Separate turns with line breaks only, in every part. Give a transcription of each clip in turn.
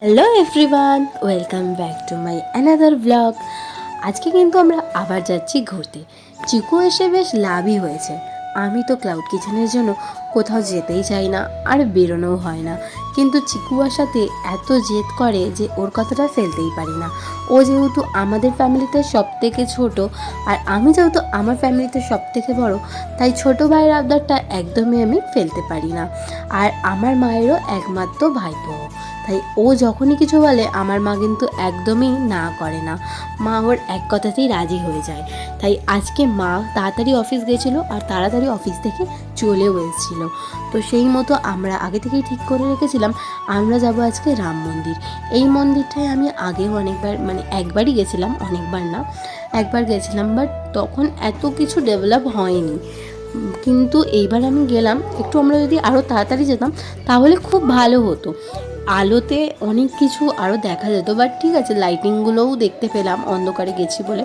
Hello everyone, welcome back to my another blog. আজকে কিন্তু আমরা আবার যাচ্ছি ঘুরতে। চিকু এসে বেশ লাভই হয়েছে। আমি তো ক্লাউড কিচেনের জন্য কোথাও যেতেই চাই না, আর বেরোনোও হয় না। কিন্তু চিকু আসাতে এত জেদ করে যে ওর কথাটা ফেলতেই পারি না। ও যেহেতু আমাদের ফ্যামিলিতে সব থেকে ছোটো, আর আমি যেহেতু আমার ফ্যামিলিতে সব থেকে বড়, তাই ছোটো ভাইয়ের আবদারটা একদমই আমি ফেলতে পারি না। আর আমার মায়েরও একমাত্র ভাইপো, তাই ও যখনই কিছু বলে আমার মা কিন্তু একদমই না করে না। মা ওর এক কথাতেই রাজি হয়ে যায়। তাই আজকে মা তাড়াতাড়ি অফিস গেছিলো আর তাড়াতাড়ি অফিস থেকে চলেও এসেছিলো। তো সেই মতো আমরা আগে থেকেই ঠিক করে রেখেছিলাম আমরা যাব আজকে রাম মন্দির। এই মন্দিরটায় আমি আগেও অনেকবার, একবারই গেছিলাম, অনেকবার না, একবার গেছিলাম, বাট তখন এত কিছু ডেভেলপ হয়নি। কিন্তু এইবার আমি গেলাম, একটু আমরা যদি আরও তাড়াতাড়ি যেতাম তাহলে খুব ভালো হতো। আলোতে অনেক কিছু আরও দেখা যেত, বাট ঠিক আছে, লাইটিংগুলোও দেখতে পেলাম, অন্ধকারে গেছি বলে।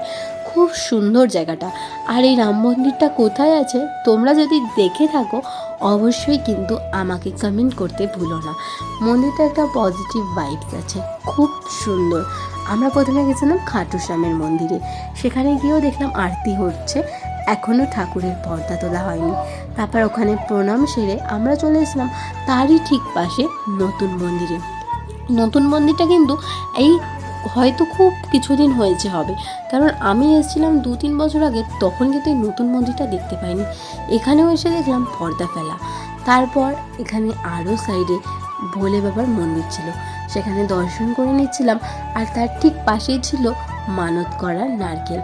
খুব সুন্দর জায়গাটা। আর এই রাম মন্দিরটা কোথায় আছে তোমরা যদি দেখে থাকো অবশ্যই কিন্তু আমাকে কমেন্ট করতে ভুলো না। মন্দিরটা একটা পজিটিভ ভাইবস আছে, খুব সুন্দর। আমরা প্রথমে গেছিলাম খাটু শ্যামের মন্দিরে, সেখানে গিয়েও দেখলাম আরতি হচ্ছে, এখনও ঠাকুরের পর্দা তোলা হয়নি। তারপর ওখানে প্রণাম সেরে আমরা চলে এসলাম তারই ঠিক পাশে নতুন মন্দিরে। নতুন মন্দিরটা কিন্তু এই হয়তো খুব কিছুদিন হয়েছে হবে, কারণ আমি এসেছিলাম 2-3 বছর আগে, তখন কিন্তু এই নতুন মন্দিরটা দেখতে পাইনি। এখানেও এসে দেখলাম পর্দা ফেলা। তারপর এখানে আরও সাইডে ভোলে বাবার মন্দির ছিল, সেখানে দর্শন করে নিচ্ছিলাম। আর তার ঠিক পাশেই ছিল মানত করার নারকেল।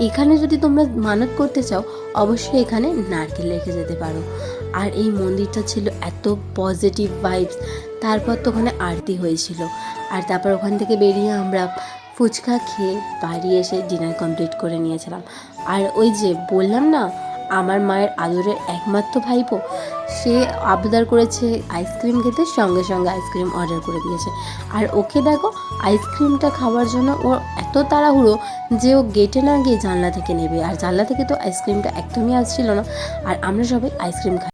এখানে যদি তোমরা মানত করতে চাও অবশ্যই এখানে নারকেল রেখে যেতে পারো। আর এই মন্দিরটা ছিল এত পজিটিভ ভাইবস। তারপর তো ওখানে আরতি হয়েছিল, আর তারপর ওখান থেকে বেরিয়ে আমরা ফুচকা খেয়ে বাড়ি এসে ডিনার কমপ্লিট করে নিয়েছিলাম। আর ওই যে বললাম না, আমার মায়ের আদরের একমাত্র ভাইপো, সে আবদার করেছে আইসক্রিম খেতে, সঙ্গে সঙ্গে আইসক্রিম অর্ডার করে দিয়েছে। আর ওকে দেখো, আইসক্রিমটা খাওয়ার জন্য ওর এত তাড়াহুড়ো যে ও গেটে না গিয়ে জানলা থেকে নেবে, আর জানলা থেকে তো আইসক্রিমটা একদমই আসছিল না। আর আমরা সবাই আইসক্রিম